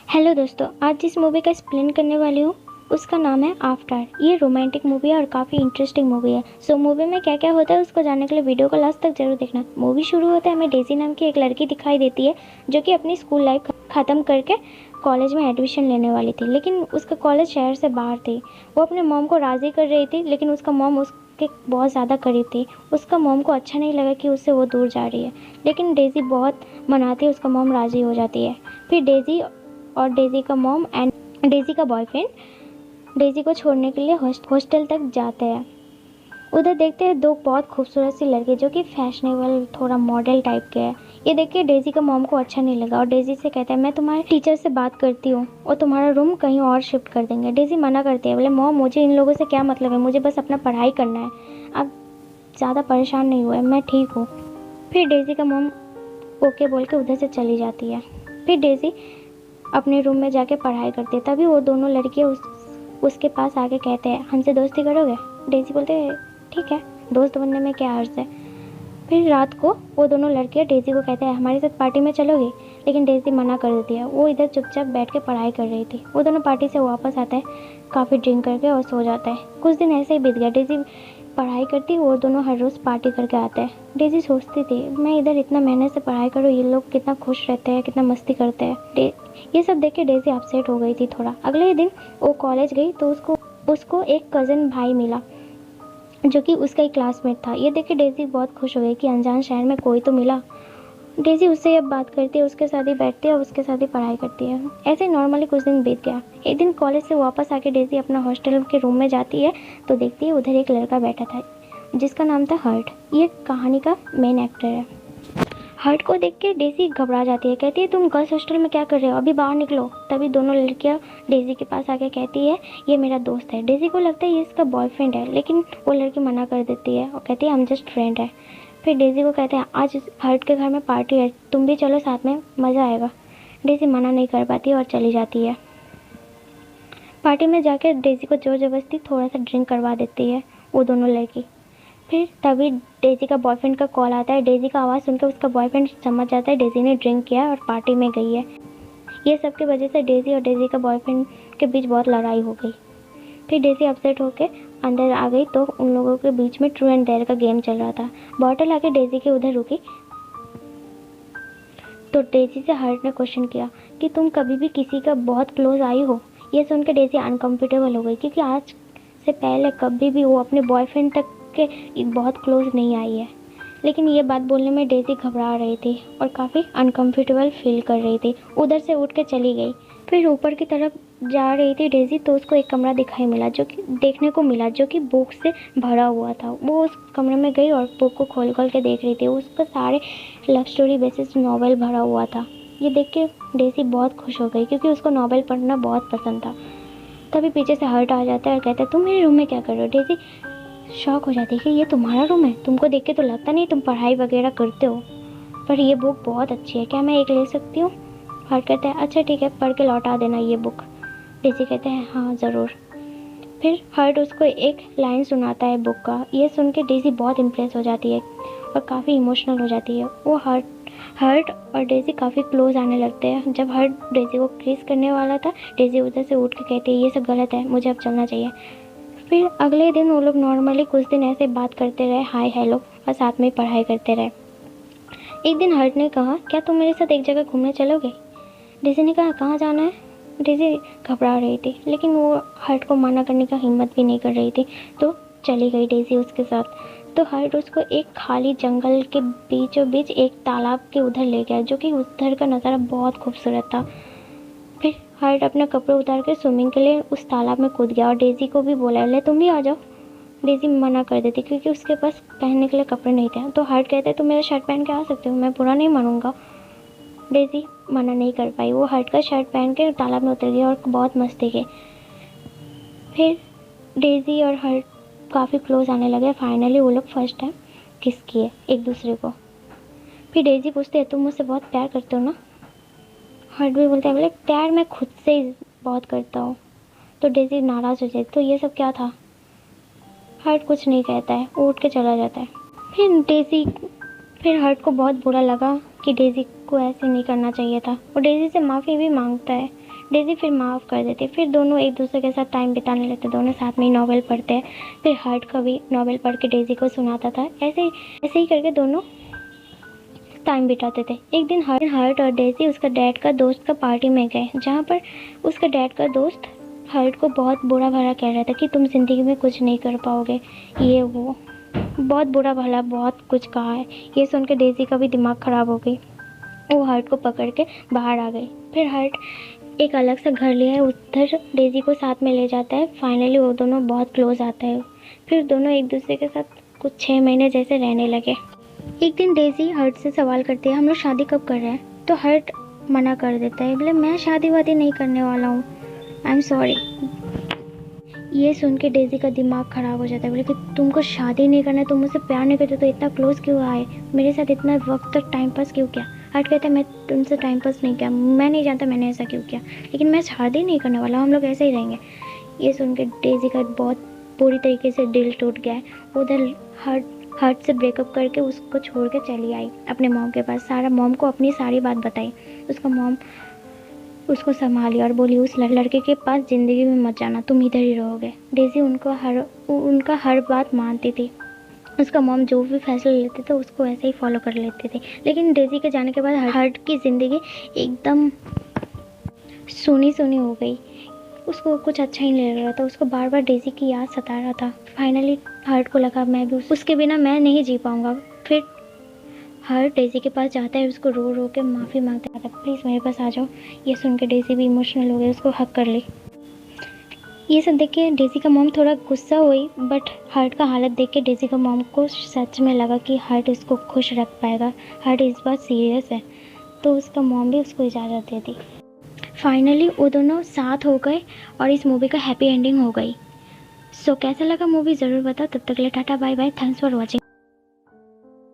Hello दोस्तों, आज जिस मूवी का एक्सप्लेन करने वाली हूँ उसका नाम है आफ्टर। ये रोमांटिक मूवी है और काफ़ी इंटरेस्टिंग मूवी है। सो मूवी में क्या क्या होता है उसको जानने के लिए वीडियो को लास्ट तक जरूर देखना। मूवी शुरू होता है, हमें डेजी नाम की एक लड़की दिखाई देती है जो कि अपनी स्कूल लाइफ ख़त्म करके कॉलेज में एडमिशन लेने वाली थी, लेकिन उसका कॉलेज शहर से बाहर थी। वो अपने मॉम को राज़ी कर रही थी, लेकिन उसका मॉम उसके बहुत ज़्यादा करीब थी। उसका मॉम को अच्छा नहीं लगा कि उससे वो दूर जा रही है, लेकिन डेजी बहुत मनाती है, उसका मॉम राज़ी हो जाती है। फिर डेजी और डेजी का मॉम एंड डेजी का बॉयफ्रेंड डेजी को छोड़ने के लिए हॉस्टल तक जाते हैं। उधर देखते हैं दो बहुत खूबसूरत सी लड़के जो कि फैशनेबल थोड़ा मॉडल टाइप के हैं। ये देख के डेजी का मॉम को अच्छा नहीं लगा और डेजी से कहता है मैं तुम्हारे टीचर से बात करती हूँ और तुम्हारा रूम कहीं और शिफ्ट कर देंगे। डेजी मना करती है, बोले मॉम मुझे इन लोगों से क्या मतलब है, मुझे बस अपना पढ़ाई करना है, आप ज़्यादा परेशान नहीं हुए, मैं ठीक हूँ। फिर डेजी का मॉम ओके बोल के उधर से चली जाती है। फिर डेजी अपने रूम में जाके पढ़ाई करते, तभी वो दोनों लड़कियाँ उसके पास आके कहते हैं हमसे दोस्ती करोगे। डेजी बोलते हैं ठीक है, दोस्त बनने में क्या हर्ज है। फिर रात को वो दोनों लड़कियाँ डेजी को कहते हैं हमारे साथ पार्टी में चलोगी, लेकिन डेजी मना कर देती है। वो इधर चुपचाप बैठ के पढ़ाई कर रही थी। वो दोनों पार्टी से वापस आता है, काफ़ी ड्रिंक करके और सो जाता है। कुछ दिन ऐसे ही बीत गया। डेजी पढ़ाई करती, वो दोनों हर रोज़ पार्टी करके आते हैं। डेजी सोचती थी मैं इधर इतना मेहनत से पढ़ाई करूँ, ये लोग कितना खुश रहते हैं, कितना मस्ती करते हैं। ये सब देख के डेजी अपसेट हो गई थी थोड़ा। अगले दिन वो कॉलेज गई तो उसको एक कज़न भाई मिला जो कि उसका ही क्लासमेट था। ये देख के डेजी बहुत खुश हो गई कि अनजान शहर में कोई तो मिला। डेजी उससे अब बात करती है, उसके साथ ही बैठती है और उसके साथ ही पढ़ाई करती है। ऐसे नॉर्मली कुछ दिन बीत गया। एक दिन कॉलेज से वापस आके डेजी अपना हॉस्टल के रूम में जाती है तो देखती है उधर एक लड़का बैठा था जिसका नाम था हर्ट। ये कहानी का मेन एक्टर है। हर्ट को देख के डेजी घबरा जाती है, कहती है तुम गर्ल्स हॉस्टल में क्या कर रहे हो, अभी बाहर निकलो। तभी दोनों लड़कियां डेजी के पास आके कहती है ये मेरा दोस्त है। डेजी को लगता है ये इसका बॉयफ्रेंड है, लेकिन वो लड़की मना कर देती है और कहती है हम जस्ट फ्रेंड है। फिर डेजी को कहते हैं आज हर्ट के घर में पार्टी है, तुम भी चलो साथ में, मज़ा आएगा। डेजी मना नहीं कर पाती और चली जाती है। पार्टी में जाकर डेजी को ज़ोर ज़बरदस्ती थोड़ा सा ड्रिंक करवा देती है वो दोनों लड़की। फिर तभी डेजी का बॉयफ्रेंड का कॉल आता है। डेजी का आवाज़ सुनकर उसका बॉयफ्रेंड समझ जाता है डेजी ने ड्रिंक किया और पार्टी में गई है। ये सब की वजह से डेजी और डेजी का बॉयफ्रेंड के बीच बहुत लड़ाई हो गई। फिर डेजी अपसेट होकर अंदर आ गई तो उन लोगों के बीच में ट्रू एंड डेयर का गेम चल रहा था। बॉटल आके डेजी के उधर रुकी तो डेजी से हर्ट ने क्वेश्चन किया कि तुम कभी भी किसी का बहुत क्लोज आई हो। ये सुनकर डेजी अनकम्फर्टेबल हो गई क्योंकि आज से पहले कभी भी वो अपने बॉयफ्रेंड तक के बहुत क्लोज नहीं आई है। लेकिन ये बात बोलने में डेजी घबरा रही थी और काफ़ी अनकम्फर्टेबल फील कर रही थी। उधर से उठ के चली गई। फिर ऊपर की तरफ जा रही थी डेजी तो उसको एक कमरा दिखाई मिला जो कि देखने को मिला जो कि बुक से भरा हुआ था। वो उस कमरे में गई और बुक को खोल खोल के देख रही थी। उस पर सारे लव स्टोरी बेसिस नॉवेल भरा हुआ था। ये देख के डेजी बहुत खुश हो गई क्योंकि उसको नॉवेल पढ़ना बहुत पसंद था। तभी पीछे से हर्ट आ जाता है और कहता है तुम मेरे रूम में क्या कर रहे हो। डेजी शॉक हो जाती है कि ये तुम्हारा रूम है, तुमको देख के तो लगता नहीं तुम पढ़ाई वगैरह करते हो, पर ये बुक बहुत अच्छी है, क्या मैं एक ले सकती हूँ। हर्ट कहता है अच्छा ठीक है, पढ़ के लौटा देना ये बुक। डेजी कहते हैं हाँ ज़रूर। फिर हर्ट उसको एक लाइन सुनाता है बुक का। ये सुन के डेजी बहुत इम्प्रेस हो जाती है और काफ़ी इमोशनल हो जाती है। वो हर्ट और डेजी काफ़ी क्लोज आने लगते हैं। जब हर्ट डेजी को किस करने वाला था, डेजी उधर से उठ के कहती है ये सब गलत है, मुझे अब चलना चाहिए। फिर अगले दिन वो लोग नॉर्मली कुछ दिन ऐसे बात करते रहे, हाय हेलो, और साथ में पढ़ाई करते रहे। एक दिन हर्ट ने कहा क्या तुम मेरे साथ एक जगह घूमने चलोगे। डेजी ने कहा कहाँ जाना है। डेजी घबरा रही थी लेकिन वो हर्ट को मना करने का हिम्मत भी नहीं कर रही थी, तो चली गई डेजी उसके साथ। तो हर्ट उसको एक खाली जंगल के बीचों बीच एक तालाब के उधर ले गया जो कि उधर का नज़ारा बहुत खूबसूरत था। फिर हर्ट अपने कपड़े उतार कर स्विमिंग के लिए उस तालाब में कूद गया और डेजी को भी बोला ले तुम भी आ जाओ। डेजी मना कर देती क्योंकि उसके पास पहनने के लिए कपड़े नहीं थे। तो हर्ट कहते तुम मेरा शर्ट पहन के आ सकते हो, मैं बुरा नहीं मानूंगा। डेजी मना नहीं कर पाई। वो हर्ट का शर्ट पहन के तालाब में उतर गई और बहुत मस्ती की। फिर डेजी और हर्ट काफ़ी क्लोज आने लगे। फाइनली वो लोग फर्स्ट टाइम किस किए एक दूसरे को। फिर डेजी पूछती है तुम मुझसे बहुत प्यार करते हो ना। हर्ट भी बोलता है बोले प्यार मैं खुद से ही बहुत करता हूँ। तो डेजी नाराज़ हो जाती तो ये सब क्या था। हर्ट कुछ नहीं कहता है, वो उठ के चला जाता है। फिर हर्ट को बहुत बुरा लगा कि डेजी को ऐसे नहीं करना चाहिए था। वो डेजी से माफ़ी भी मांगता है। डेज़ी फिर माफ़ कर देती है। फिर दोनों एक दूसरे के साथ टाइम बिताने लगते, दोनों साथ में ही नॉवेल पढ़ते हैं। फिर हर्ट कभी नॉवेल पढ़ के डेज़ी को सुनाता था। ऐसे ही करके दोनों टाइम बिताते थे। एक दिन हर्ट और डेज़ी उसका डैड का दोस्त का पार्टी में गए, जहाँ पर उसका डैड का दोस्त हर्ट को बहुत बुरा भला कह रहा था कि तुम ज़िंदगी में कुछ नहीं कर पाओगे, ये वो बहुत बुरा भला बहुत कुछ कहा है। ये सुन के डेज़ी का भी दिमाग ख़राब हो गई। वो हर्ट को पकड़ के बाहर आ गई। फिर हर्ट एक अलग सा घर लिया है, उधर डेज़ी को साथ में ले जाता है। फाइनली वो दोनों बहुत क्लोज आता है। फिर दोनों एक दूसरे के साथ कुछ 6 महीने जैसे रहने लगे। एक दिन डेज़ी हर्ट से सवाल करती है, हम लोग शादी कब कर रहे हैं? तो हर्ट मना कर देता है, बोले मैं शादी वादी नहीं करने वाला हूँ, आई एम सॉरी। ये सुन के डेज़ी का दिमाग ख़राब हो जाता है, बोले कि तुमको शादी नहीं करना है, तुम मुझसे प्यार नहीं करते तो इतना क्लोज क्यों आए, मेरे साथ इतना वक्त तक टाइम पास क्यों किया? हर्ट कहता है मैं तुमसे टाइम पास नहीं किया, मैं नहीं जानता मैंने ऐसा क्यों किया, लेकिन मैं शादी नहीं करने वाला, हम लोग ऐसे ही रहेंगे। ये सुन के डेज़ी का बहुत पूरी तरीके से दिल टूट गया है। उधर हर्ट से ब्रेकअप करके उसको छोड़ के चली आई अपने मॉम के पास। मॉम को अपनी सारी बात बताई। उसका मॉम उसको संभाली और बोली उस लड़के के पास ज़िंदगी में मत जाना, तुम इधर ही रहोगे। डेज़ी उनका हर बात मानती थी। उसका मॉम जो भी फैसला लेते थे उसको ऐसे ही फॉलो कर लेते थे। लेकिन डेज़ी के जाने के बाद हर्ट की ज़िंदगी एकदम सूनी सूनी हो गई। उसको कुछ अच्छा ही नहीं लग रहा था। उसको बार बार डेज़ी की याद सता रहा था। फाइनली हर्ट को लगा मैं भी उसके बिना मैं नहीं जी पाऊँगा। फिर हर्ट डेज़ी के पास जाता है, उसको रो रो के माफ़ी मांगता था, प्लीज़ मेरे पास आ जाओ। ये सुन के डेज़ी भी इमोशनल हो गई, उसको हक कर ली। ये सब देख के डेज़ी का मॉम थोड़ा गुस्सा हुई, बट हर्ट का हालत देख के डेज़ी का मॉम को सच में लगा कि हर्ट इसको खुश रख पाएगा, हर्ट इस बार सीरियस है, तो उसका मॉम भी उसको इजाज़त दे दी। फाइनली वो दोनों साथ हो गए और इस मूवी का हैप्पी एंडिंग हो गई। सो कैसा लगा मूवी ज़रूर बताओ। तब तक के लिए tata bye bye, thanks for watching.